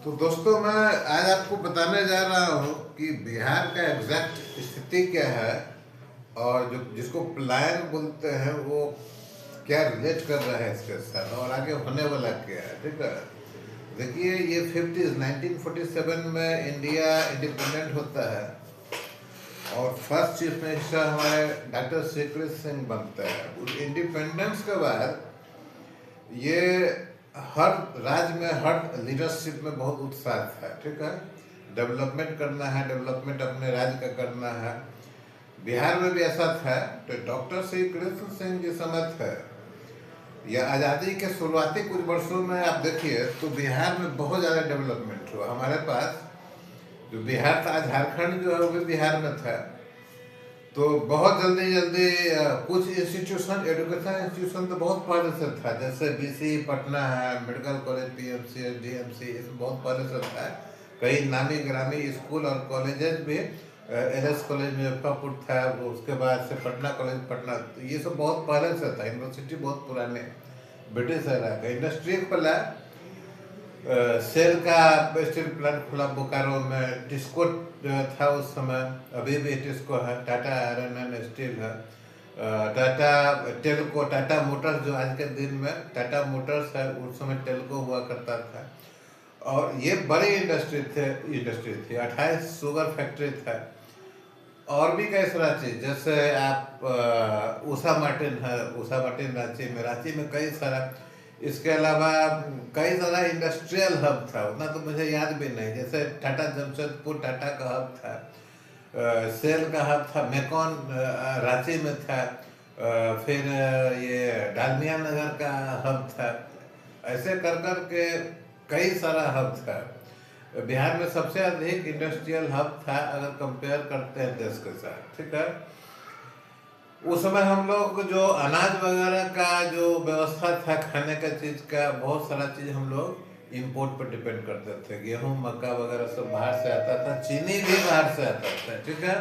तो दोस्तों, मैं आज आपको बताने जा रहा हूँ कि बिहार का एग्जैक्ट स्थिति क्या है और जो जिसको प्लान बोलते हैं वो क्या रिलेट कर रहा है इसके साथ और आगे होने वाला क्या है। ठीक है, देखिए, ये 1947 में इंडिया इंडिपेंडेंट होता है और फर्स्ट चीफ मिनिस्टर हमारे डॉक्टर सी.पी. सिंह बनते हैं। उस इंडिपेंडेंस के बाद ये हर राज्य में हर लीडरशिप में बहुत उत्साह था। ठीक है, डेवलपमेंट करना है, डेवलपमेंट अपने राज्य का करना है। बिहार में भी ऐसा था। तो डॉक्टर श्री कृष्ण सिंह जी समय थे या आज़ादी के शुरुआती कुछ वर्षों में आप देखिए तो बिहार में बहुत ज़्यादा डेवलपमेंट हुआ। हमारे पास जो बिहार था, झारखंड जो है वो भी बिहार में था। तो बहुत जल्दी जल्दी कुछ इंस्टीट्यूशन, एजुकेशन इंस्टीट्यूशन तो बहुत पहले से था, जैसे बीसी पटना है, मेडिकल कॉलेज, पीएमसी, डीएमसी, इसमें बहुत पहले से था। कई नामी ग्रामी स्कूल और कॉलेजेस भी, एलएस कॉलेज मुजफ्फरपुर था, वो उसके बाद से पटना कॉलेज पटना, तो ये सब बहुत पहले से था। यूनिवर्सिटी बहुत पुराने ब्रिटिश एरा का। इंडस्ट्री खुला, सेल का स्टील प्लांट खुला बोकारो में। टिस्को था उस समय, अभी भी टिस्को है। टाटा आयरन एंड स्टील है। टाटा टेल्को, टाटा मोटर्स जो आज के दिन में टाटा मोटर्स है, उस समय टेल्को हुआ करता था। और ये बड़ी इंडस्ट्री थी। 28 शुगर फैक्ट्री था और भी कई सारा चीज, जैसे आप उषा मार्टिन है, उषा मार्टिन रांची में कई सारा। इसके अलावा कई सारा इंडस्ट्रियल हब था, उतना तो मुझे याद भी नहीं। जैसे टाटा जमशेदपुर टाटा का हब था, सेल का हब था, मेकॉन रांची में था, फिर ये डालमिया नगर का हब था। ऐसे कर कर के कई सारा हब था। बिहार में सबसे अधिक इंडस्ट्रियल हब था अगर कंपेयर करते हैं देश के साथ। ठीक है, उस समय हम लोग जो अनाज वगैरह का जो व्यवस्था था, खाने का चीज का, बहुत सारा चीज हम लोग इंपोर्ट पर डिपेंड करते थे। गेहूं मक्का वगैरह सब बाहर से आता था, चीनी भी बाहर से आता था। ठीक है,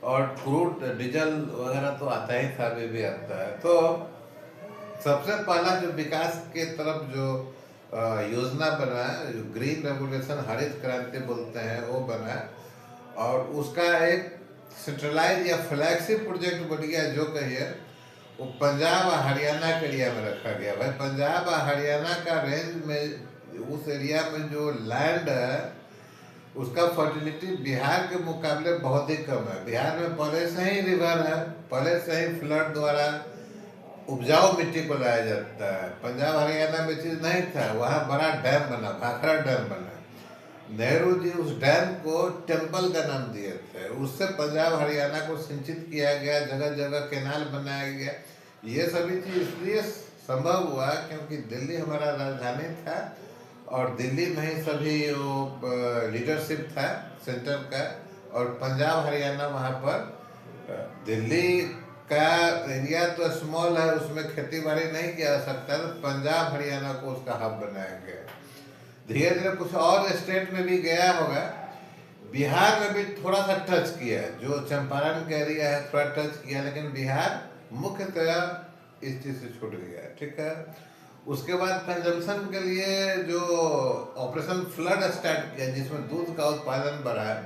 और क्रूड डीजल वगैरह तो आता ही था, अभी भी आता है। तो सबसे पहला जो विकास के तरफ जो योजना बना, जो ग्रीन रेवोल्यूशन, हरित क्रांति बोलते हैं, वो बना। और उसका एक सेंट्रलाइज या फ्लैगशिप प्रोजेक्ट बन गया, जो कहिए वो पंजाब और हरियाणा के एरिया में रखा गया। भाई, पंजाब और हरियाणा का रेंज में, उस एरिया में जो लैंड है उसका फर्टिलिटी बिहार के मुकाबले बहुत ही कम है। बिहार में पहले से ही रिवर है, पहले से ही फ्लड द्वारा उपजाऊ मिट्टी को लाया जाता है। पंजाब हरियाणा में चीज नहीं था। वहाँ बड़ा डैम बना, भाखड़ा डैम बना। नेहरू जी उस डैम को टेम्पल का नाम दिए थे। उससे पंजाब हरियाणा को सिंचित किया गया, जगह जगह कैनाल बनाया गया। ये सभी चीज इसलिए संभव हुआ क्योंकि दिल्ली हमारा राजधानी था और दिल्ली में ही सभी वो लीडरशिप था सेंटर का। और पंजाब हरियाणा वहाँ पर, दिल्ली का एरिया तो स्मॉल है, उसमें खेती बाड़ी नहीं किया जा सकता, तो पंजाब हरियाणा को उसका हब बनाया गया। धीरे धीरे कुछ और स्टेट में भी गया होगा। बिहार में भी थोड़ा सा टच किया, जो चंपारण का एरिया है थोड़ा टच किया, लेकिन बिहार मुख्यतः इस चीज से छूट गया। ठीक है, उसके बाद कंजम्पशन के लिए जो ऑपरेशन फ्लड स्टार्ट किया, जिसमें दूध का उत्पादन बढ़ा,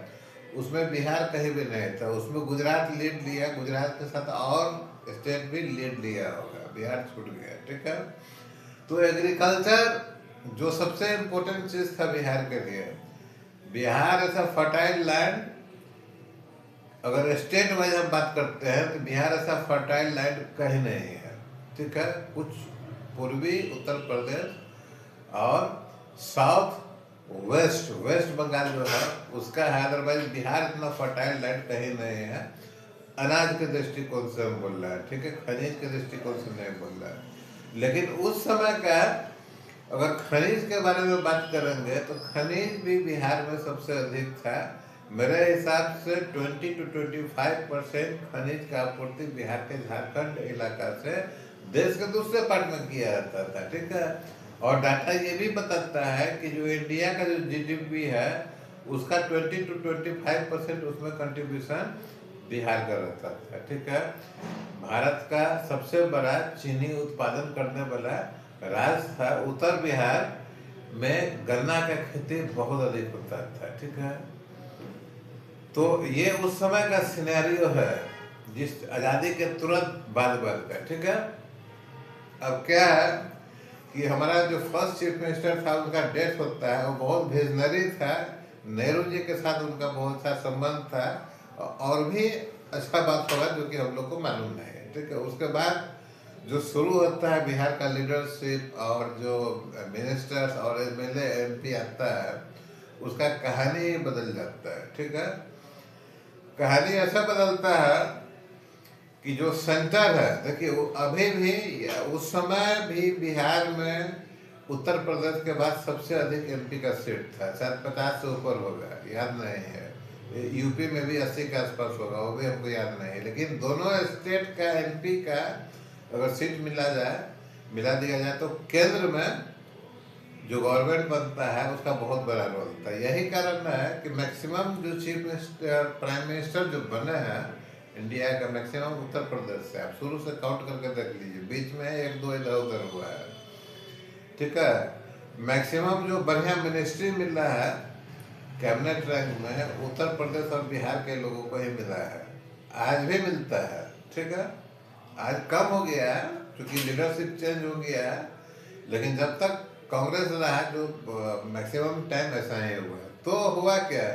उसमें बिहार कहीं भी नहीं था। उसमें गुजरात लीड लिया, गुजरात के साथ और स्टेट भी लीड लिया होगा, बिहार छूट गया। ठीक है, तो एग्रीकल्चर जो सबसे इम्पोर्टेंट चीज था बिहार के लिए, बिहार ऐसा फर्टाइल लैंड, अगर स्टेट वाइज हम बात करते हैं तो बिहार ऐसा फर्टाइल लैंड कहीं नहीं है। ठीक है, कुछ पूर्वी उत्तर प्रदेश और साउथ वेस्ट वेस्ट बंगाल जो है उसका है, अदरवाइज बिहार इतना फर्टाइल लैंड कहीं नहीं है। अनाज के दृष्टिकोण से हम बोल रहे हैं, ठीक है, खनिज के दृष्टिकोण से नहीं बोल रहे हैं। लेकिन उस समय का अगर खनिज के बारे में बात करेंगे तो खनिज भी बिहार में सबसे अधिक था। मेरे हिसाब से 20 to 25% खनिज का आपूर्ति बिहार के झारखंड इलाका से देश के दूसरे पार्ट में किया जाता था। ठीक है, और डाटा ये भी बताता है कि जो इंडिया का जो जीडीपी है उसका 20 to 25% उसमें कंट्रीब्यूशन बिहार का रहता था। ठीक है, भारत का सबसे बड़ा चीनी उत्पादन करने वाला राज्य था उत्तर बिहार। में गन्ना का खेती बहुत अधिक होता था, ठीक है। तो ये उस समय का सिनेरियो है, जिस आज़ादी के तुरंत बाद का, ठीक है। अब क्या है कि हमारा जो फर्स्ट चीफ मिनिस्टर था, उनका डेथ होता है। वो बहुत विजनरी था, नेहरू जी के साथ उनका बहुत सा संबंध था, और भी अच्छा बात होगा जो कि हम लोग को मालूम नहीं है, ठीक है। उसके बाद जो शुरू होता है बिहार का लीडरशिप, और जो मिनिस्टर्स और एमएलए एमपी आता है, उसका कहानी ही बदल जाता है, ठीक है। कहानी ऐसा बदलता है कि जो सेंटर है, देखिए वो अभी भी, उस समय भी बिहार में उत्तर प्रदेश के बाद सबसे अधिक एमपी का सीट था, शायद 50 से ऊपर होगा, याद नहीं है। यूपी में भी 80 के आसपास होगा, वो भी हमको याद नहीं है। लेकिन दोनों स्टेट का एमपी का अगर सीट मिला दिया जाए तो केंद्र में जो गवर्नमेंट बनता है उसका बहुत बड़ा रोल था। यही कारण है कि मैक्सिमम जो चीफ मिनिस्टर, प्राइम मिनिस्टर जो बने हैं इंडिया का, मैक्सिमम उत्तर प्रदेश से। आप शुरू से काउंट करके देख लीजिए, बीच में एक दो इधर उधर हुआ है, ठीक है। मैक्सिमम जो बढ़िया मिनिस्ट्री मिल रहा है कैबिनेट रैंक में, उत्तर प्रदेश और बिहार के लोगों को ही मिला है, आज भी मिलता है, ठीक है। आज कम हो गया है क्योंकि लीडरशिप चेंज हो गया है, लेकिन जब तक कांग्रेस रहा, जो मैक्सिमम टाइम ऐसा ही हुआ है। तो हुआ क्या,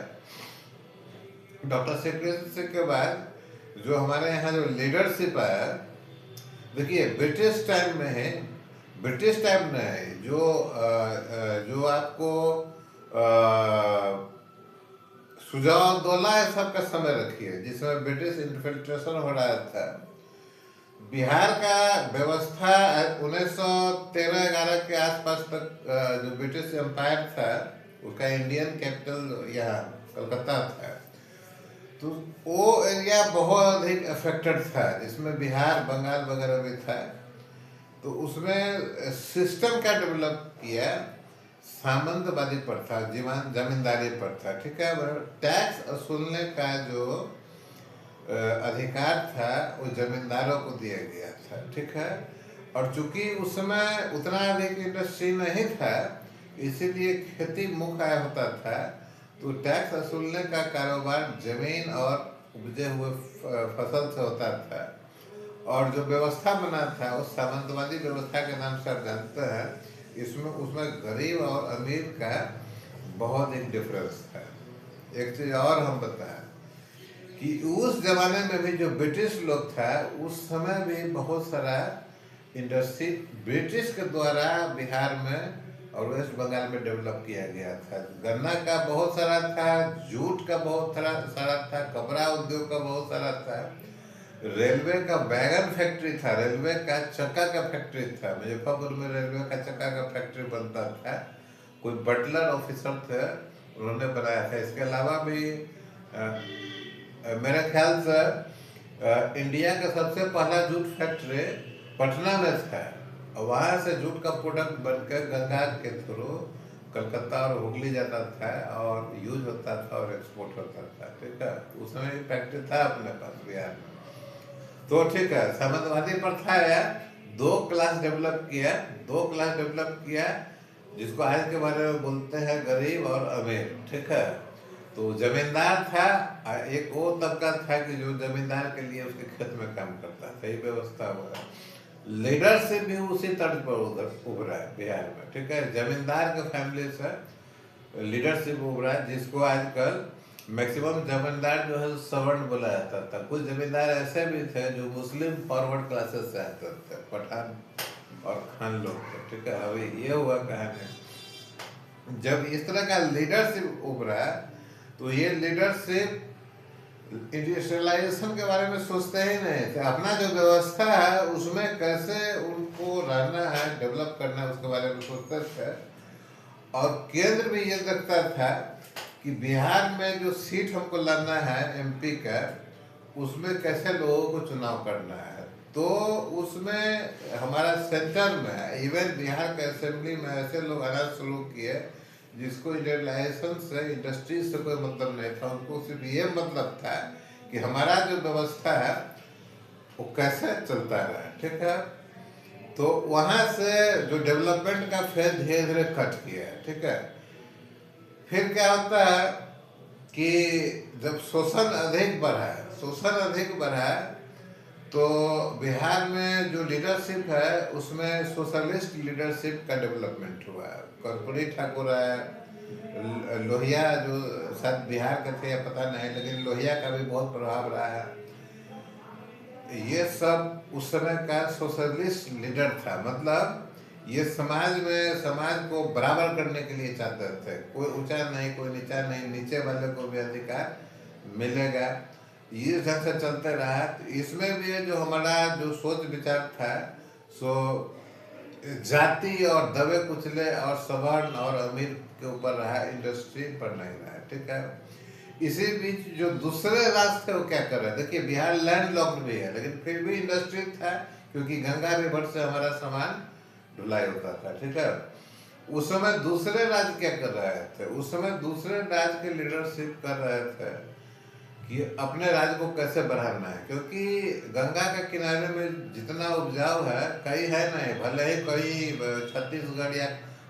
डॉक्टर शेखर सिंह के बाद जो हमारे यहाँ जो लीडरशिप आया, देखिए ब्रिटिश टाइम में है, ब्रिटिश टाइम में है जो आपको सुजाउद्दौला ये सब का समय रखिए, जिसमें ब्रिटिश इन्फिल्ट्रेशन हो रहा था। बिहार का व्यवस्था 1913-11 के आसपास तक जो ब्रिटिश एम्पायर था, उसका इंडियन कैपिटल यहाँ कलकत्ता था। तो वो एरिया बहुत अधिक अफेक्टेड था, जिसमें बिहार, बंगाल वगैरह भी था। तो उसमें सिस्टम क्या डेवलप किया, सामंतवादी प्रथा, जमींदारी प्रथा, ठीक है। टैक्स वसूलने का जो अधिकार था वो जमींदारों को दिया गया था, ठीक है। और चूंकि उस समय उतना अधिक इंडस्ट्री नहीं था, इसीलिए खेती मुख्य आय होता था। तो टैक्स वसूलने का कारोबार जमीन और उपजे हुए फसल से होता था। और जो व्यवस्था बना था वो सामंतवादी व्यवस्था के नाम से आप जानते हैं। इसमें उसमें गरीब और अमीर का बहुत एक डिफरेंस था। एक चीज और हम बताएं कि उस जमाने में भी जो ब्रिटिश लोग था, उस समय भी बहुत सारा इंडस्ट्री ब्रिटिश के द्वारा बिहार में और वेस्ट बंगाल में डेवलप किया गया था। गन्ना का बहुत सारा था, जूट का बहुत सारा था, कपड़ा उद्योग का बहुत सारा था, रेलवे का वैगन फैक्ट्री था, रेलवे का चक्का का फैक्ट्री था। मुजफ्फरपुर में रेलवे का चक्का का फैक्ट्री बनता था। कोई बटलर ऑफिसर थे, उन्होंने बनाया था। इसके अलावा भी मेरे ख्याल से इंडिया का सबसे पहला जूट फैक्ट्री पटना में था, और वहाँ से जूट का प्रोडक्ट बनकर गंगा के थ्रू कलकत्ता और हुगली जाता था और यूज होता था और एक्सपोर्ट होता था, ठीक है। उस समय भी फैक्ट्री था अपने पास बिहार में। तो ठीक है, सामंतवादी प्रथा है, दो क्लास डेवलप किया, जिसको आज के बारे में बोलते हैं गरीब और अमीर, ठीक है। तो जमींदार था, एक वो तबका था कि जो जमींदार के लिए उसके खेत में काम करता था, ये व्यवस्था हुआ। लीडरशिप भी उसी तर्ज पर उभरा है बिहार में, ठीक है। जमींदार के फैमिली से लीडरशिप उभरा, जिसको आजकल मैक्सिमम जमींदार जो है सवर्ण बोला जाता था। कुछ जमींदार ऐसे भी थे जो मुस्लिम फॉरवर्ड क्लासेस से आते थे, पठान और खान लोग थे, ठीक है। अभी ये हुआ कहानी, जब इस तरह का लीडरशिप उभरा, तो ये लीडरशिप इंडस्ट्रियलाइजेशन के बारे में सोचते ही नहीं थे। अपना जो व्यवस्था है उसमें कैसे उनको रहना है, डेवलप करना है, उसके बारे में सोचते थे। और केंद्र भी ये देखता था कि बिहार में जो सीट हमको लाना है एमपी का, उसमें कैसे लोगों को चुनाव करना है। तो उसमें हमारा सेंटर में, इवन बिहार के असेंबली में ऐसे लोग आना शुरू किए जिसको इंडस्ट्रियलाइजेशन से, इंडस्ट्री से कोई मतलब नहीं था। उनको सिर्फ ये मतलब था कि हमारा जो व्यवस्था है वो कैसे चलता रहे, ठीक है। तो वहां से जो डेवलपमेंट का फेज धीरे धीरे कट किया है, ठीक है। फिर क्या होता है कि जब शोषण अधिक बढ़ा तो बिहार में जो लीडरशिप है उसमें सोशलिस्ट लीडरशिप का डेवलपमेंट हुआ है। कर्पूरी ठाकुर है, लोहिया जो शायद बिहार के थे या पता नहीं, लेकिन लोहिया का भी बहुत प्रभाव रहा है। ये सब उस समय का सोशलिस्ट लीडर था। मतलब ये समाज को बराबर करने के लिए चाहते थे, कोई ऊंचा नहीं कोई नीचा नहीं, नीचे वाले को भी अधिकार मिलेगा। ये ढंग से चलते रहा। तो इसमें भी जो हमारा जो सोच विचार था सो जाति और दबे कुचले और सवर्ण और अमीर के ऊपर रहा, इंडस्ट्री पर नहीं रहा, ठीक है। इसी बीच जो दूसरे राज्य थे वो क्या कर रहे हैं, देखिए बिहार लैंड लॉक्ड भी है लेकिन फिर भी इंडस्ट्री था, क्योंकि गंगा रिवर से हमारा सामान ढुलाई होता था, ठीक है। उस समय दूसरे राज्य क्या कर रहे थे, उस समय दूसरे राज्य के लीडरशिप कर रहे थे कि अपने राज्य को कैसे बढ़ाना है, क्योंकि गंगा के किनारे में जितना उपजाऊ है कहीं है नहीं। भले ही कहीं छत्तीसगढ़ या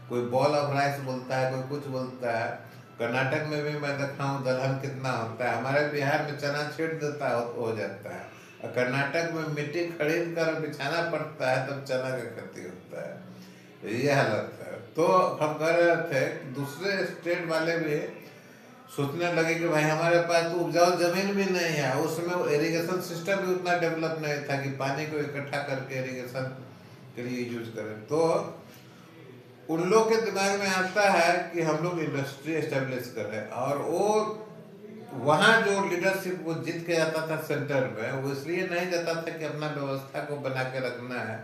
कोई बॉल ऑफ राइस बोलता है, कोई कुछ बोलता है। कर्नाटक में भी मैं देखा हूँ दलहन कितना होता है, हमारे बिहार में चना छीट देता हो जाता है, और कर्नाटक में मिट्टी खरीद कर बिछाना पड़ता है तब चना का खेती होता है। ये हालत है। तो हम कह रहे थे दूसरे स्टेट वाले भी सोचने लगे कि भाई हमारे पास तो उपजाऊ जमीन भी नहीं है, उसमें इरिगेशन सिस्टम भी उतना डेवलप नहीं था कि पानी को इकट्ठा करके इरिगेशन के लिए यूज करें। तो उन लोग के दिमाग में आता है कि हम लोग इंडस्ट्री एस्टेब्लिश करें, और वो वहाँ जो लीडरशिप वो जीत के जाता था सेंटर में, वो इसलिए नहीं जाता था कि अपना व्यवस्था को बना के रखना है,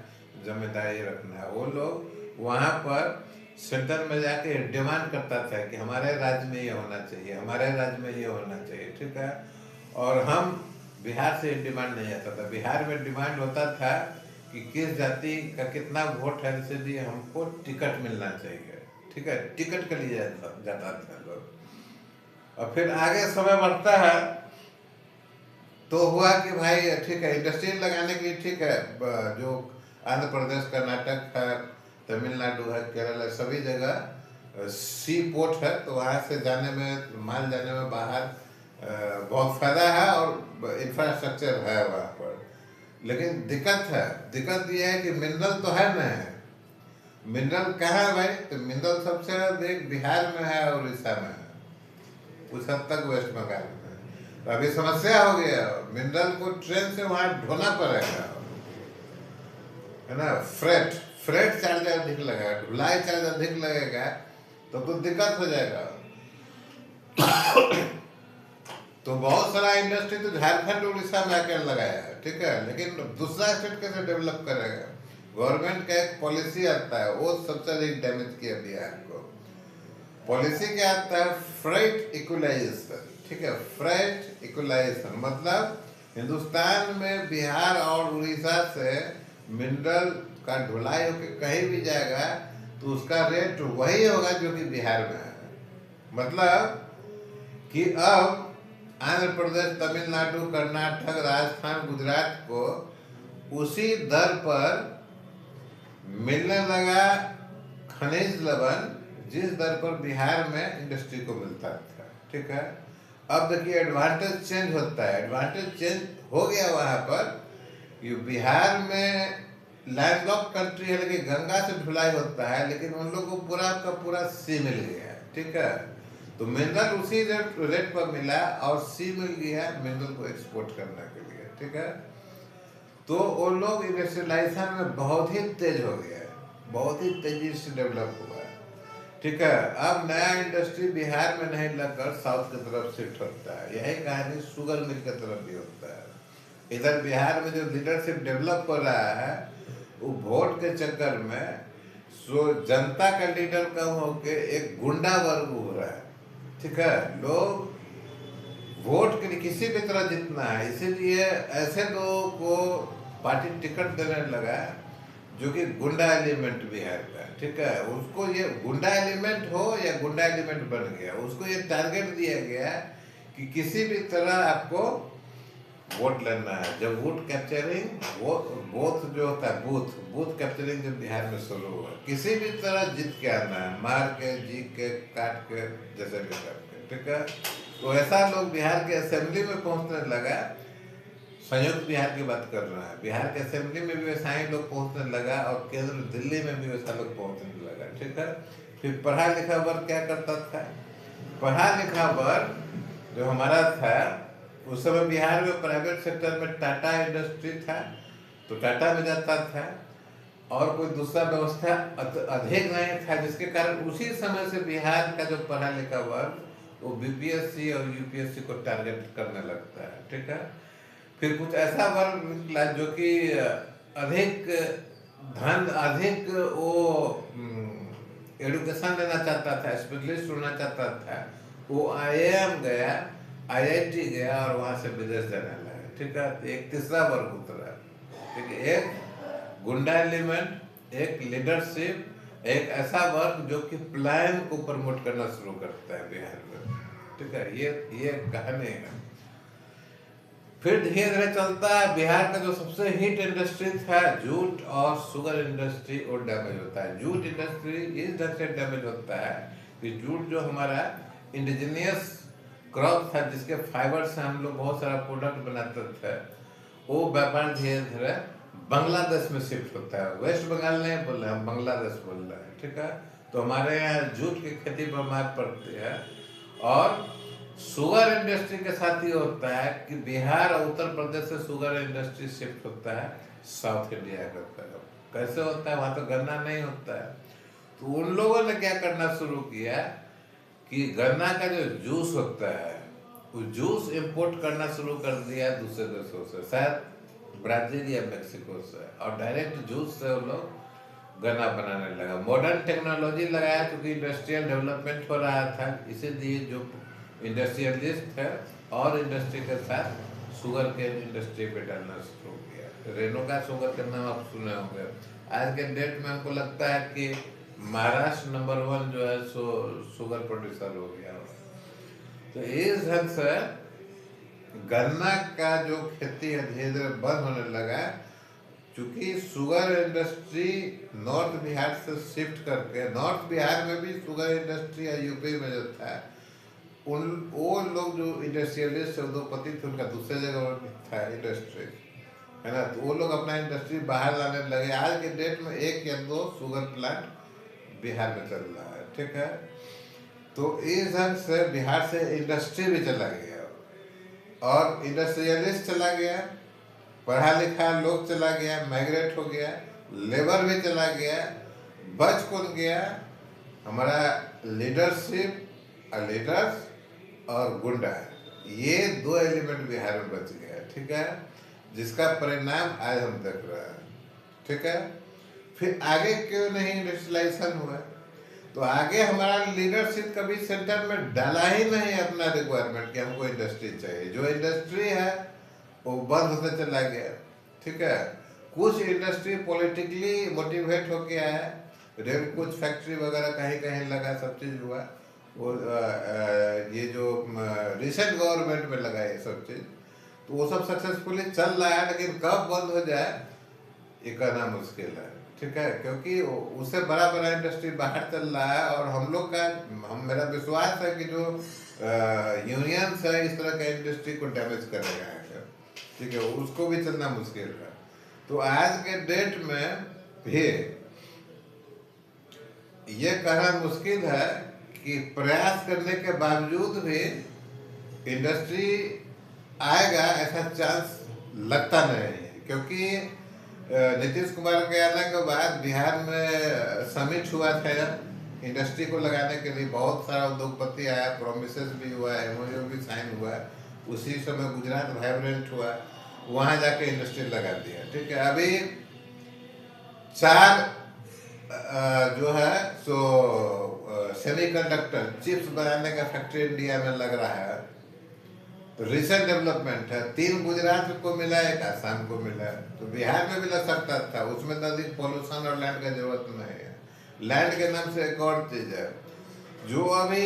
जिम्मेदारी रखना है। वो लोग वहाँ पर सेंटर में जाके डिमांड करता था कि हमारे राज्य में ये होना चाहिए, हमारे राज्य में ये होना चाहिए, ठीक है। और हम बिहार से डिमांड नहीं आता था, बिहार में डिमांड होता था कि किस जाति का कितना वोट है, इसलिए हमको टिकट मिलना चाहिए, ठीक है। टिकट के लिए जाता था लोग। और फिर आगे समय बढ़ता है तो हुआ कि भाई ठीक है इंडस्ट्री लगाने के लिए, ठीक है, जो आंध्र प्रदेश, कर्नाटक है, तमिलनाडु है, केरल है, सभी जगह सी पोर्ट है, तो वहाँ से जाने में, माल जाने में बाहर बहुत फायदा है और इंफ्रास्ट्रक्चर है वहाँ पर। लेकिन दिक्कत ये है कि मिनरल तो है नहीं। मिनरल कहाँ है भाई, तो मिनरल सबसे अधिक बिहार में है और उड़ीसा में है, कुछ हद तक वेस्ट बंगाल में। तो अभी समस्या हो गया, मिनरल को ट्रेन से वहाँ ढोना पड़ेगा, है ना। फ्रेट चार्ज अधिक लगेगा, ढुलाई चार्ज अधिक लगेगा, तो दिक्कत हो जाएगा। तो बहुत सारा इंडस्ट्री तो झारखंड उड़ीसा में आकर लगाया है, ठीक है, लेकिन दूसरा स्टेट कैसे डेवलप करेगा। गवर्नमेंट का एक पॉलिसी आता है, वो सबसे अधिक डैमेज किया बिहार को। पॉलिसी क्या आता है, फ्रेट इक्वलाइजेशन, ठीक है। फ्रेट इक्वलाइजेशन मतलब हिंदुस्तान में बिहार और उड़ीसा से मिनरल का ढुलाई होकर कहीं भी जाएगा तो उसका रेट वही होगा जो कि बिहार में है। मतलब कि अब आंध्र प्रदेश, तमिलनाडु, कर्नाटक, राजस्थान, गुजरात को उसी दर पर मिलने लगा खनिज लवण जिस दर पर बिहार में इंडस्ट्री को मिलता था, ठीक है। अब देखिए एडवांटेज चेंज होता है, एडवांटेज चेंज हो गया वहां पर कि बिहार में लैंडलॉक कंट्री है लेकिन गंगा से ढुलाई होता है, लेकिन उन लोग को पूरा का पूरा सी मिल गया, ठीक है। तो मिनरल उसी रेट पर मिला और सी मिल गया मिनरल को एक्सपोर्ट करने के लिए, ठीक है। तो वो लोग इंडस्ट्रियलाइजेशन में बहुत ही तेज हो गया है, बहुत ही तेजी से डेवलप हुआ है, ठीक है। अब नया इंडस्ट्री बिहार में नहीं लगकर साउथ की तरफ शिफ्ट होता है। यही कहानी शुगर मिल की तरफ भी होता है। इधर बिहार में जो लीडरशिप डेवलप हो रहा है वो वोट के चक्कर में सो जनता का लीडर कम होके एक गुंडा वर्ग हो रहा है, ठीक है। लोग वोट के लिए किसी भी तरह जीतना है, इसीलिए ऐसे लोगों को पार्टी टिकट देने लगा जो कि गुंडा एलिमेंट बिहार का, ठीक है। उसको ये गुंडा एलिमेंट हो या गुंडा एलिमेंट बन गया, उसको ये टारगेट दिया गया कि किसी भी तरह आपको वोट लेना है। जब वोट कैप्चरिंग, वो बोथ जो होता है, बूथ बूथ कैप्चरिंग जब बिहार में शुरू हुआ, किसी भी तरह जीत के आना है, मार के, जी के, काट के, जैसे भी करके, ठीक है। तो ऐसा लोग बिहार के असेंबली में पहुंचने लगा। संयुक्त बिहार की बात कर रहे हैं, बिहार के असेंबली में भी वैसा ही लोग पहुंचने लगा, और केंद्र दिल्ली में भी वैसा लोग पहुंचने लगा, ठीक है। फिर पढ़ा लिखा वर्ग क्या करता था? पढ़ा लिखा वर्ग जो हमारा था, उस समय बिहार में प्राइवेट सेक्टर में टाटा इंडस्ट्री था, तो टाटा में जाता था, और कोई दूसरा व्यवस्था अधिक नहीं था, जिसके कारण उसी समय से बिहार का जो पढ़ा लिखा वर्ग वो बीपीएससी और यूपीएससी को टारगेट करने लगता है, ठीक है। फिर कुछ ऐसा वर्ग निकला जो कि अधिक धन, अधिक वो एडुकेशन लेना चाहता था, स्पेशलिस्ट होना चाहता था, वो आईआईएम गया, आईआईटी गया, और वहाँ से विदेश जाने लगा, ठीक है। तो एक तीसरा वर्ग उतरा, ठीक है। एक गुंडा एलिमेंट, एक लीडरशिप, एक ऐसा वर्ग जो कि प्लान को प्रमोट करना शुरू करता है बिहार में, ठीक है। ये कहानी है। फिर धीरे धीरे चलता है, बिहार का जो सबसे हिट इंडस्ट्री था जूट और शुगर इंडस्ट्री, वो डैमेज होता है। जूट इंडस्ट्री इस ढंग से डैमेज होता है कि जूट जो हमारा इंडिजीनियस क्रॉप था, जिसके फाइबर से हम लोग बहुत सारा प्रोडक्ट बनाते थे, वो व्यापार धीरे धीरे बांग्लादेश में शिफ्ट होता है। वेस्ट बंगाल नहीं बोल रहे, हम बांग्लादेश बोल रहे हैं, ठीक है। तो हमारे यहाँ जूट की खेती पर मार पड़ती है। और शुगर इंडस्ट्री के साथ ये होता है कि बिहार और उत्तर प्रदेश से शुगर इंडस्ट्री शिफ्ट होता है साउथ इंडिया की तरफ। कैसे होता है? वहाँ तो गन्ना नहीं होता है, तो उन लोगों ने क्या करना शुरू किया कि गन्ना का जो जूस होता है, वो जूस इंपोर्ट करना शुरू कर दिया दूसरे देशों से, शायद ब्राजील या मेक्सिको से, और डायरेक्ट जूस से वो लोग गन्ना बनाने लगा। मॉडर्न टेक्नोलॉजी लगाया, क्योंकि इंडस्ट्रियल डेवलपमेंट हो रहा था, इसीलिए जो इंडस्ट्रियलिस्ट है और इंडस्ट्री के साथ शुगर के इंडस्ट्री पे डालना शुरू किया। रेणुका शुगर का नाम आप सुने होंगे। आज के डेट में हमको लगता है कि महाराष्ट्र नंबर 1 जो है सो शुगर प्रोड्यूसर हो गया। तो इस ढंग से गन्ना का जो खेती है धीरे धीरे बंद होने लगा, क्योंकि शुगर इंडस्ट्री नॉर्थ बिहार से शिफ्ट करके, नॉर्थ बिहार में भी शुगर इंडस्ट्री या यूपी में जो था, वो लोग जो इंडस्ट्रियलिस्ट उद्योगपति थे, उनका दूसरे जगह था इंडस्ट्री, है ना। तो वो लोग अपना इंडस्ट्री बाहर लाने लगे। आज के डेट में 1 या 2 शुगर प्लांट बिहार में चल रहा है, ठीक है। तो इस ढंग से बिहार से इंडस्ट्री भी चला गया, और इंडस्ट्रियलिस्ट चला गया, पढ़ा लिखा लोग चला गया, माइग्रेट हो गया, लेबर भी चला गया। बच कौन गया? हमारा लीडरशिप, लीडर्स और गुंडा, ये 2 एलिमेंट बिहार में बच गया, ठीक है, जिसका परिणाम आज हम देख रहे हैं, ठीक है। फिर आगे क्यों नहीं इंडस्ट्रियलाइजेशन हुआ? तो आगे हमारा लीडरशिप कभी सेंटर में डाला ही नहीं अपना रिक्वायरमेंट कि हमको इंडस्ट्री चाहिए। जो इंडस्ट्री है वो बंद होते चला गया, ठीक है। कुछ इंडस्ट्री पॉलिटिकली मोटिवेट होके आया, रेल कुछ फैक्ट्री वगैरह कहीं कहीं लगा, सब चीज़ हुआ। वो ये जो रिसेंट गवर्नमेंट में लगा ये सब चीज़, तो वो सब सक्सेसफुली चल रहा है, लेकिन कब बंद हो जाए ये कहना मुश्किल है, ठीक है। क्योंकि उससे बड़ा बड़ा इंडस्ट्री बाहर चल रहा है, और हम लोग का, मेरा विश्वास है कि जो यूनियंस है इस तरह का इंडस्ट्री को डैमेज करेगा, ठीक है, उसको भी चलना मुश्किल है। तो आज के डेट में भी ये कहना मुश्किल है कि प्रयास करने के बावजूद भी इंडस्ट्री आएगा ऐसा चांस लगता नहीं है। क्योंकि नीतीश कुमार के आने के बाद बिहार में समिट हुआ था इंडस्ट्री को लगाने के लिए, बहुत सारा उद्योगपति आया, प्रोमिसेस भी हुआ, एमओयू भी साइन हुआ। उसी समय गुजरात वाइब्रेंट हुआ, वहाँ जाके इंडस्ट्री लगा दिया, ठीक है। अभी 4 जो है सो सेमीकंडक्टर चिप्स बनाने का फैक्ट्री इंडिया में लग रहा है, तो रिसेंट डेवलपमेंट है। 3 गुजरात को मिला, 1 आसाम को मिला, तो बिहार में भी लग सकता था। उसमें तो अधिक पॉल्यूशन और लैंड का जरूरत नहीं है। लैंड के नाम से एक और चीज है जो अभी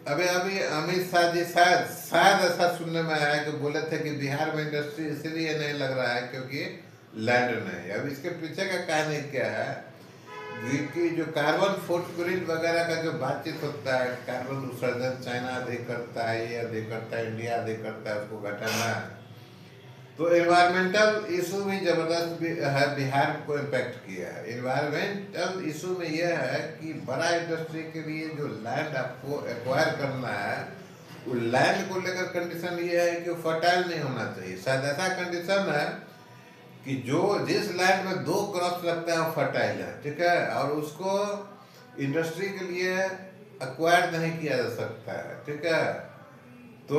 अभी अभी अमित शाह जी शायद शायद ऐसा सुनने में आया कि बोले थे कि बिहार में इंडस्ट्री इसलिए नहीं लग रहा है क्योंकि लैंड नहीं है। अब इसके पीछे का कहानी क्या है कि जो कार्बन फुटप्रिंट वगैरह का जो बातचीत होता है, कार्बन उत्सर्जन चाइना अधिक करता है, ये अधिक करता है, इंडिया अधिक करता है, उसको घटाना है। तो एनवायरमेंटल इशू भी जबरदस्त है, बिहार को इम्पेक्ट किया है। एनवायरमेंटल इशू में यह है कि बड़ा इंडस्ट्री के लिए जो लैंड आपको एक्वायर करना है, वो लैंड को लेकर कंडीशन ये है कि वो फर्टाइल नहीं होना चाहिए। शायद ऐसा कंडीशन है कि जो जिस लैंड में 2 क्रॉप्स लगता है वो फर्टाइल है, ठीक है, और उसको इंडस्ट्री के लिए एक्वायर नहीं किया जा सकता है, ठीक है। तो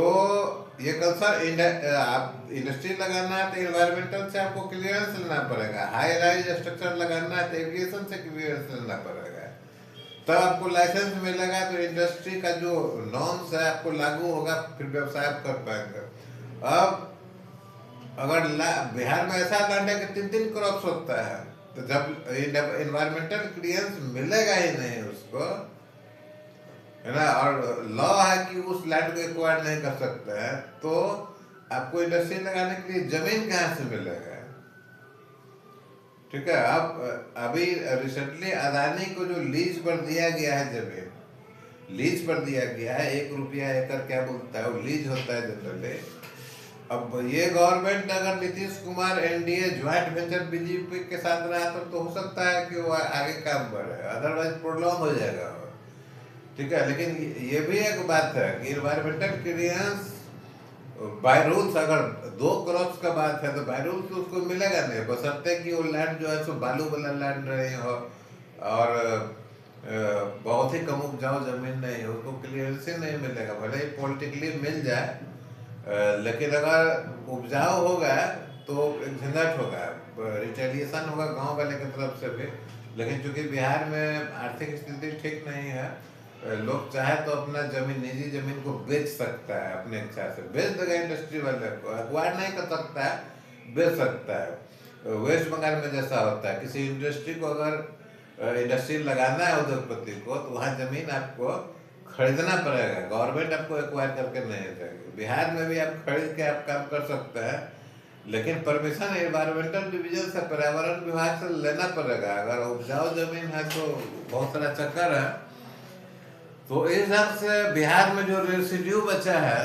ये कंसर्न आप इंडस्ट्री लगाना है तो एनवायरमेंटल से आपको क्लियरेंस लेना पड़ेगा, हाई राइज स्ट्रक्चर लगाना है तो एविएशन से क्लियरेंस लेना पड़ेगा, तब आपको लाइसेंस मिलेगा। तो इंडस्ट्री का जो नॉर्म्स है आपको लागू होगा, फिर व्यवसाय आप कर पाएंगे। अब अगर बिहार में ऐसा लैंड है कि 3 क्रॉप्स होता है, तो जब एनवायरमेंटल क्लियरेंस मिलेगा ही नहीं उसको, है ना, और लॉ है कि उस लैंड को एक्वायर नहीं कर सकते हैं, तो आपको इंडस्ट्री लगाने के लिए जमीन कहाँ से मिलेगा, ठीक है। अब अभी रिसेंटली अदानी को जो लीज पर दिया गया है जमीन, लीज पर दिया गया है, 1 रुपया एकड़ क्या बोलता है वो लीज होता है जनरली। अब ये गवर्नमेंट अगर Nitish Kumar NDA joint venture BJP के साथ रहा तो हो सकता है कि वो आगे काम बढ़े, अदरवाइज प्रोलॉन्ग हो जाएगा, ठीक है। लेकिन ये भी एक बात है कि इन्वायरमेंटल क्लियरेंस बाय रूल्स, अगर 2 क्रॉप्स का बात है तो बाय रूल्स तो उसको मिलेगा नहीं, बशर्ते कि वो लैंड जो है सो बालू वाला लैंड नहीं हो और बहुत ही कम उपजाऊ जमीन नहीं हो, उसको क्लियरेंस ही नहीं मिलेगा। भले ही पॉलिटिकली मिल जाए, लेकिन अगर उपजाऊ होगा तो एक झंझट होगा, रिटेलिएशन होगा गांव वाले की तरफ से भी। लेकिन चूंकि बिहार में आर्थिक स्थिति ठीक नहीं है, लोग चाहे तो अपना जमीन, निजी जमीन को बेच सकता है, अपने इच्छा से बेच देगा, इंडस्ट्री वाले को एक्वायर नहीं कर सकता है, बेच सकता है। वेस्ट बंगाल में जैसा होता है, किसी इंडस्ट्री को अगर इंडस्ट्री लगाना है उद्योगपति को, तो वहाँ जमीन आपको खरीदना पड़ेगा, गवर्नमेंट आपको एक्वायर करके नहीं देगी। बिहार में भी आप खरीद के आप काम कर सकते हैं, लेकिन परमिशन एनवायरमेंटल डिवीजन से, पर्यावरण विभाग से लेना पड़ेगा। अगर उपजाऊ जमीन है तो बहुत सारा चक्कर है। तो इस हिसाब से बिहार में जो रेसिड्यू बचा है,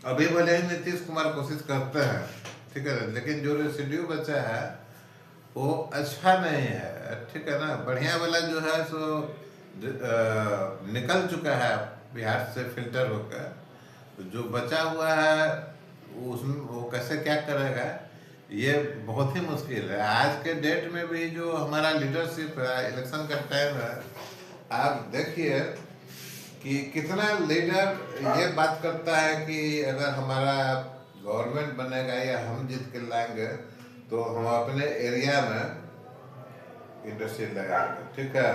अभी भले ही नीतीश कुमार कोशिश करते हैं, ठीक है, लेकिन जो रेसिड्यू बचा है वो अच्छा नहीं है, ठीक है ना। बढ़िया वाला जो है सो निकल चुका है बिहार से फिल्टर होकर, तो जो बचा हुआ है उसमें वो कैसे क्या करेगा, ये बहुत ही मुश्किल है। आज के डेट में भी जो हमारा लीडरशिप है, इलेक्शन का टाइम है, आप देखिए कि कितना लीडर ये बात करता है कि अगर हमारा गवर्नमेंट बनेगा या हम जीत के लाएंगे तो हम अपने एरिया में इंडस्ट्री लगाएंगे, ठीक है।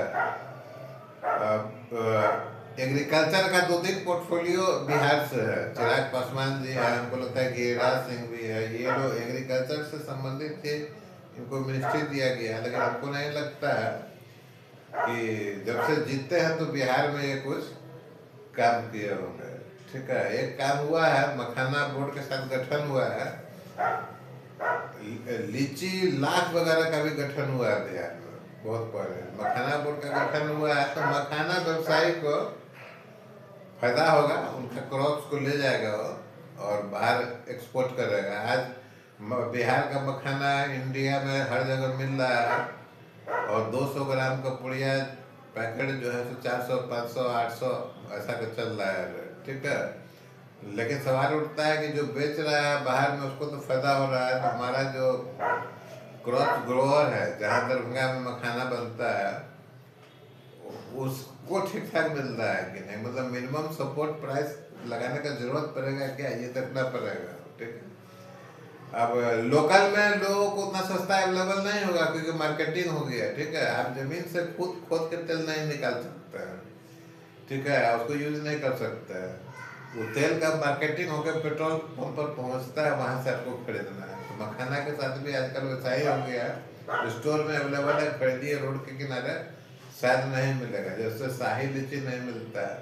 एग्रीकल्चर का 2-3 पोर्टफोलियो बिहार से है, चिराग पासवान जी है, हमको लगता है गिरिराज सिंह भी है, ये लोग एग्रीकल्चर से संबंधित थे, इनको मिनिस्ट्री दिया गया। लेकिन हमको नहीं लगता है कि जब से जीतते हैं तो बिहार में ये कुछ काम किए होंगे, ठीक है। एक काम हुआ है, मखाना बोर्ड के साथ गठन हुआ है, लीची लाख वगैरह का भी गठन हुआ है बिहार में बहुत पहले, मखाना बोर्ड का गठन हुआ है। तो मखाना व्यवसायी को फायदा होगा, उनका क्रॉप्स को ले जाएगा और बाहर एक्सपोर्ट करेगा। आज बिहार का मखाना इंडिया में हर जगह मिल रहा है, और 200 ग्राम का पुड़िया पैकेट जो है तो 400, 500, 800 ऐसा का चल रहा है, ठीक है। लेकिन सवाल उठता है कि जो बेच रहा है बाहर में उसको तो फायदा हो रहा है, तो हमारा जो क्रॉप ग्रोअर है, जहाँ दरभंगा में मखाना बनता है, उसको ठीक ठाक मिल रहा है कि नहीं, मतलब मिनिमम सपोर्ट प्राइस लगाने का जरूरत पड़ेगा क्या, ये देखना पड़ेगा, ठीक है। अब लोकल में लोगों को उतना सस्ता अवेलेबल नहीं होगा क्योंकि मार्केटिंग हो गया, ठीक है। आप जमीन से खुद खोद के तेल नहीं निकाल सकते हैं, ठीक है, उसको यूज नहीं कर सकते हैं। वो तेल का मार्केटिंग होकर पेट्रोल पंप पर पहुंचता है, वहां से आपको खरीदना है। तो मखाना के साथ भी आजकल वैसा ही हो गया है, स्टोर में अवेलेबल है, खरीदिए, रोड के किनारे शायद नहीं मिलेगा, जैसे शाही लीची नहीं मिलता है,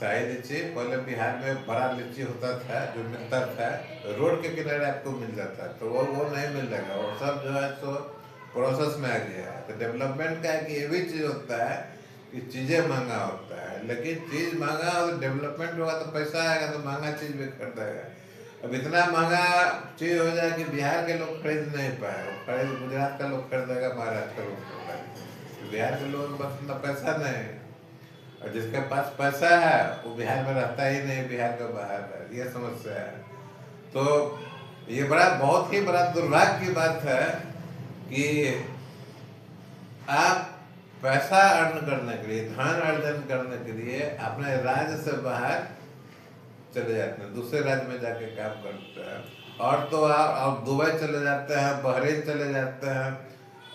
शाही लीची पहले बिहार में बड़ा लीची होता था, जो मिलता था रोड के किनारे आपको मिल जाता, तो वो नहीं मिलेगा, वो सब जो है सो प्रोसेस में आ गया है। तो डेवलपमेंट का एक ये भी चीज़ होता है कि चीज़ें महंगा होता है, लेकिन चीज़ महंगा और डेवलपमेंट होगा तो पैसा आएगा तो महंगा चीज़ भी खरीदेगा। अब इतना महंगा चीज़ हो जाए कि बिहार के लोग खरीद नहीं पाए, वो खरीद गुजरात का लोग खरीदेगा, महाराष्ट्र का लोग खरीदेगा, तो बिहार के लोगों के पास इतना पैसा नहीं है। और जिसके पास पैसा है वो बिहार में रहता ही नहीं, बिहार का बाहर है, ये समस्या है। तो ये बड़ा बहुत ही बड़ा दुर्भाग्य की बात है कि आप पैसा अर्न करने के लिए, धन अर्जन करने के लिए अपने राज्य से बाहर चले जाते हैं, दूसरे राज्य में जाके काम करते हैं। और तो आप दुबई चले जाते हैं, बहरीन चले जाते हैं,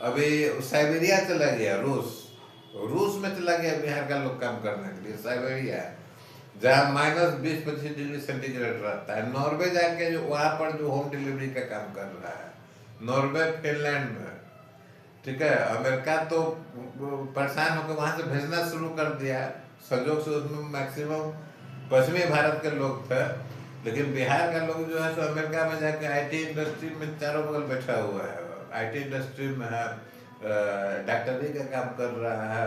अभी साइबेरिया चला गया, रूस में चला गया बिहार का लोग काम करने के लिए, साइबेरिया, जहाँ -20-25 डिग्री सेंटीग्रेड रहता है। नॉर्वे जाके जो वहाँ पर जो होम डिलीवरी का काम कर रहा है, नॉर्वे फिनलैंड में, ठीक है। अमेरिका तो परेशान होकर वहाँ से भेजना शुरू कर दिया, संजोग से उसमें मैक्सिमम पश्चिमी भारत के लोग थे, लेकिन बिहार का लोग जो है सो अमेरिका में जाके आईटी इंडस्ट्री में चारों बगल बैठा हुआ है, आईटी इंडस्ट्री में है, डॉक्टरी का काम कर रहा है,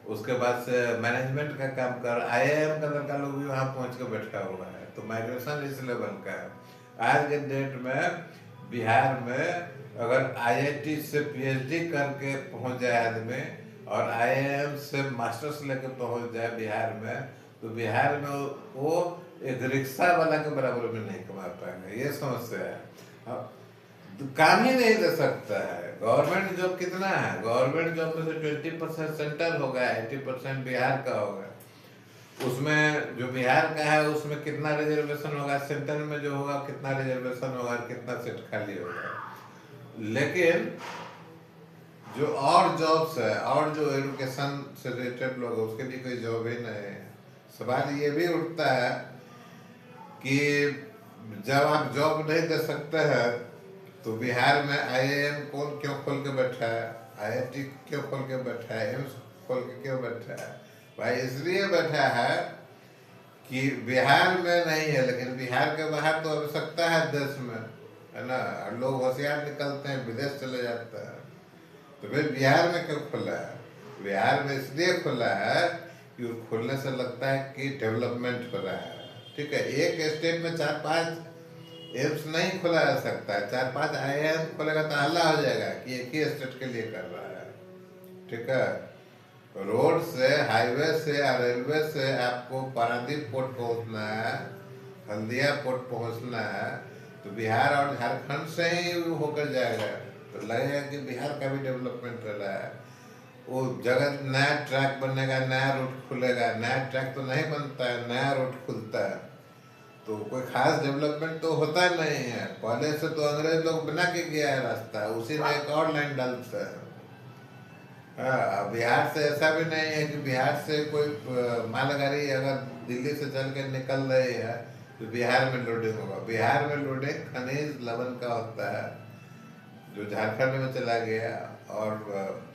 उसके बाद से मैनेजमेंट का काम कर, आईआईएम का लड़का लोग भी वहाँ पहुँच के बैठा हुआ है। तो माइग्रेशन इस लेवल का है। आज के डेट में बिहार में अगर आईआईटी से पीएचडी करके पहुँच जाए आदमी और आईआईएम से मास्टर्स लेके पहुँच जाए बिहार में, तो बिहार में वो एक रिक्शा वाला के बराबर में नहीं कमा पाएंगे, ये समस्या है। अब काम ही नहीं दे सकता है। गवर्नमेंट जॉब कितना है, गवर्नमेंट जॉब में से 20% सेंट्रल होगा, 80% बिहार का होगा। उसमें जो बिहार का है उसमें कितना रिजर्वेशन होगा, सेंट्रल में जो होगा कितना रिजर्वेशन होगा, कितना सीट खाली होगा। लेकिन जो और जॉब्स है और जो एजुकेशन से रिलेटेड लोग है उसके लिए कोई जॉब ही नहीं है। सवाल ये भी उठता है कि जब आप जॉब नहीं दे सकते हैं तो बिहार में आईआईएम कौन क्यों खोल के बैठा है, आईआईटी क्यों खोल के बैठा है, एम्स खोल के क्यों बैठा है? भाई इसलिए बैठा है कि बिहार में नहीं है, लेकिन बिहार के बाहर तो आवश्यकता है देश में, है ना। लोग होशियार निकलते हैं, विदेश चले जाते हैं, तो फिर बिहार में क्यों खुला है? बिहार में इसलिए खुला है कि खुलने से लगता है कि डेवलपमेंट हो रहा है, ठीक है। एक स्टेट में 4-5 एम्स नहीं खोला जा सकता है, 4-5 आईआईएम खोलेगा तो हल्ला हो जाएगा कि एक ही स्टेट के लिए कर रहा है, ठीक है। रोड से, हाईवे से या रेलवे से आपको पारादीप पोर्ट पहुंचना है, हल्दिया पोर्ट पहुंचना है, तो बिहार और झारखंड से ही होकर जाएगा, तो लगेगा कि बिहार का भी डेवलपमेंट हो रहा है। वो जगह नया ट्रैक बनेगा, नया रूट खुलेगा, नया ट्रैक तो नहीं बनता है, नया रूट खुलता है, तो कोई खास डेवलपमेंट तो होता नहीं है। पहले से तो अंग्रेज लोग बना के गया है रास्ता, उसी में एक और लाइन डालता है। हाँ, बिहार से ऐसा भी नहीं है कि बिहार से कोई मालगाड़ी अगर दिल्ली से चल के निकल रही है तो बिहार में लोडिंग होगा। बिहार में लोडिंग खनिज लवण का होता है जो झारखंड में चला गया, और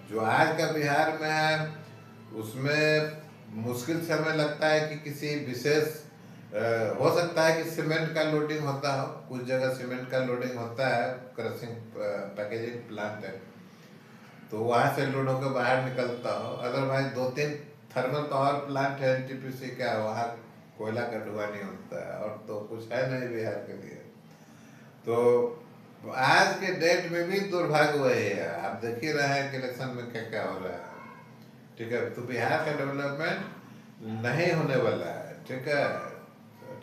जो आज का बिहार में है उसमें मुश्किल से हमें लगता है कि किसी विशेष हो सकता है कि सीमेंट का लोडिंग होता हो, कुछ जगह सीमेंट का लोडिंग होता है, क्रशिंग पैकेजिंग प्लांट है, तो वहाँ से लोड होकर बाहर निकलता हो। अदरवाइज 2-3 थर्मल पावर प्लांट है एनटीपीसी का, वहाँ कोयला का धुआं नहीं होता है, और तो कुछ है नहीं बिहार के लिए। तो आज के डेट में भी दुर्भाग्य वही है, आप देख ही रहे हैं कि इलेक्शन में क्या क्या हो रहा है, ठीक है। तो बिहार का डेवलपमेंट नहीं होने वाला है, ठीक है।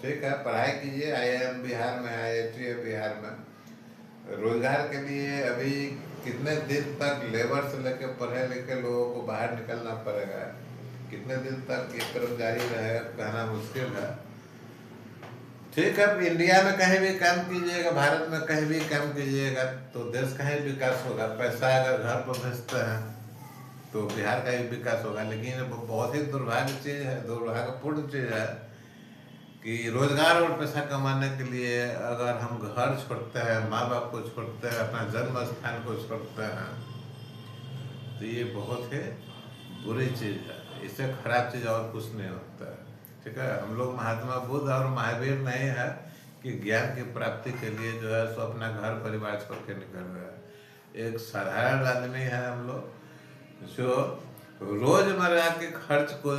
ठीक है, पढ़ाई कीजिए, आईआईएम बिहार में, आईआईटी है बिहार में। रोजगार के लिए अभी कितने दिन तक लेबर से लेकर पढ़े लिखे लोगों को बाहर निकलना पड़ेगा, कितने दिन तक ये क्रम जारी रहेगा कहना मुश्किल है। ठीक है, इंडिया में कहीं भी काम कीजिएगा, भारत में कहीं भी काम कीजिएगा तो देश का ही विकास होगा। पैसा अगर घर पर भेजते हैं तो बिहार का ही विकास होगा। लेकिन बहुत ही दुर्भाग्य चीज़ है, दुर्भाग्यपूर्ण चीज़ है कि रोजगार और पैसा कमाने के लिए अगर हम घर छोड़ते हैं, माँ बाप को छोड़ते हैं, अपना जन्म स्थान को छोड़ते हैं, तो ये बहुत ही बुरी चीज़ है। इससे खराब चीज़ और कुछ नहीं होता है। ठीक है, हम लोग महात्मा बुद्ध और महावीर नहीं है कि ज्ञान की प्राप्ति के लिए जो है सो अपना घर परिवार छोड़ के निकल रहा है। एक साधारण आदमी है हम लोग, जो रोजमर्रा के खर्च को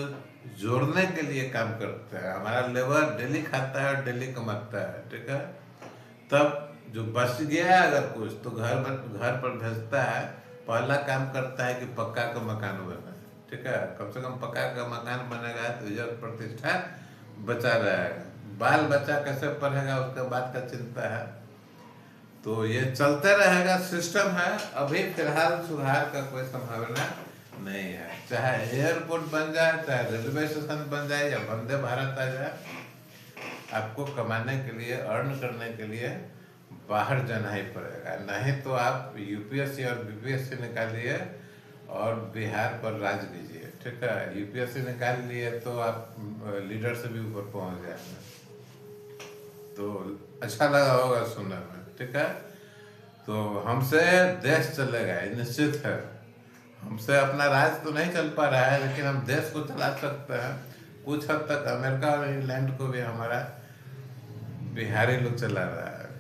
जोड़ने के लिए काम करते हैं। हमारा लेबर डेली खाता है और डेली कमाता है, ठीक है। तब जो बच गया अगर कुछ तो घर पर भेजता है, पहला काम करता है कि पक्का का मकान बना, ठीक है। कम से कम पक्का का मकान बनेगा तो इज्जत प्रतिष्ठा बचा रहेगा। बाल बच्चा कैसे पढ़ेगा उसके बाद का चिंता है। तो ये चलते रहेगा, सिस्टम है। अभी फिलहाल सुधार का कोई संभावना नहीं है। चाहे एयरपोर्ट बन जाए, चाहे रेलवे स्टेशन बन जाए या वंदे भारत आ जाए, आपको कमाने के लिए, अर्न करने के लिए बाहर जाना ही पड़ेगा। नहीं तो आप यूपीएससी और बीपीएससी निकालिए और बिहार पर राज कीजिए, ठीक है। यूपीएससी निकाल लिए तो आप लीडर से भी ऊपर पहुंच जाएंगे। तो अच्छा लगा होगा सुनने में, ठीक है। तो हमसे देश चलेगा, ये निश्चित है। हमसे अपना राज तो नहीं चल पा रहा है, लेकिन हम देश को चला सकते हैं। कुछ हद तक अमेरिका और इंग्लैंड को भी हमारा बिहारी लोग चला रहा है।